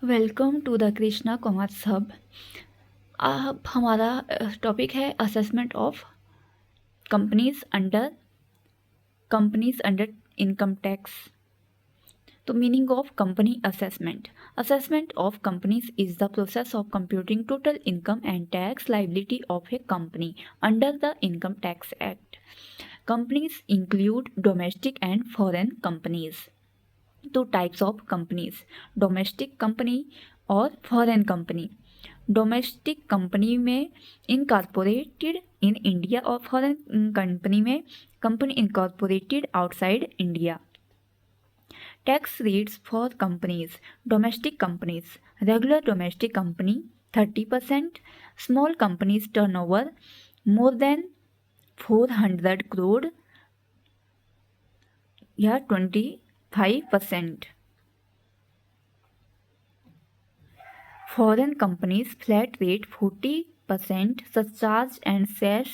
Welcome to the Krishna commerce hub. अब हमारा topic है assessment of companies under income tax. तो meaning of company assessment. Assessment of companies is the process of computing total income and tax liability of a company under the income tax act. Companies include domestic and foreign companies. Two types of companies, domestic company और foreign company. Domestic company में incorporated in India और foreign company में company incorporated outside India. Tax rates for companies. Domestic companies, regular domestic company 30%, small companies turnover more than 400 crore या 25%। Foreign companies flat rate 40%, surcharge and cess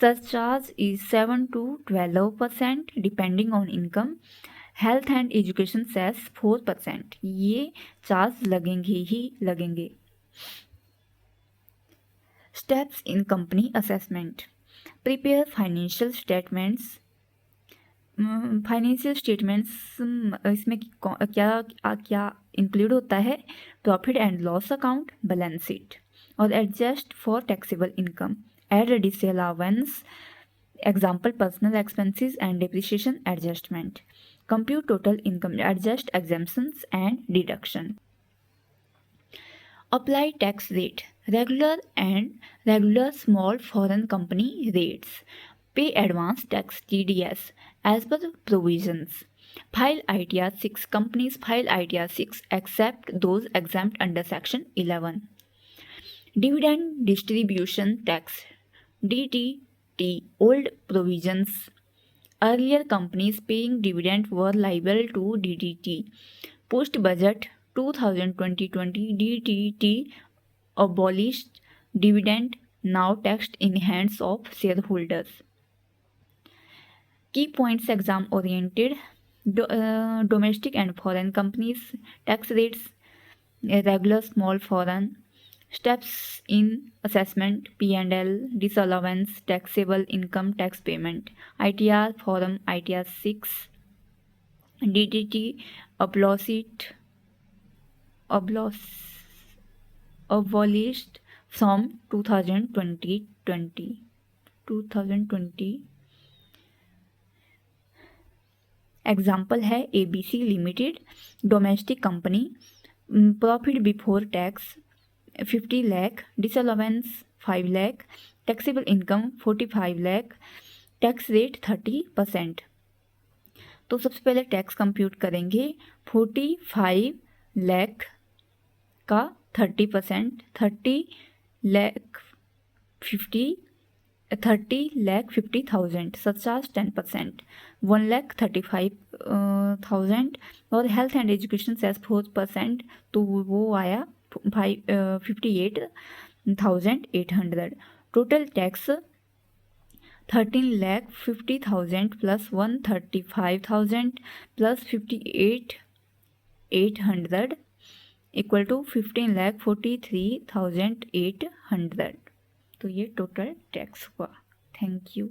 surcharge is 7 to 12% depending on income. Health and education cess 4%। ये charge लगेंगे ही लगेंगे। Steps in company assessment. Prepare financial statements. Financial statements इसमें क्या क्या include होता है? Profit and loss account, balance sheet और adjust for taxable income, add disallowance, example personal expenses and depreciation adjustment, compute total income, adjust exemptions and deduction. Apply tax rate, regular small foreign company rates. Pay advance tax TDS as per the provisions. File ITR 6. Companies file ITR 6 except those exempt under section 11. Dividend distribution tax DDT. Old provisions. Earlier companies paying dividend were liable to DDT. Post budget 2020 DDT abolished dividend, now taxed in hands of shareholders. Key points exam oriented. Domestic and foreign companies, tax rates, regular small foreign. Steps in assessment, P&L, disallowance, taxable income tax payment, ITR form ITR 6, DDT abolished from 2020। Example है ABC limited, domestic company, profit before tax 50 lakh, disallowance 5 lakh, taxable income 45 lakh, tax rate 30%। तो सबसे पहले tax compute करेंगे। 45 लाख का 30%, 30,50,000, surcharge 10%, 1,35,000 और health and education cess 4%, तो वो आया 58,800। Total tax 13,50,000 plus 135,000 plus 58,800 equal to 15,43,800। तो ये टोटल टैक्स हुआ। Thank you.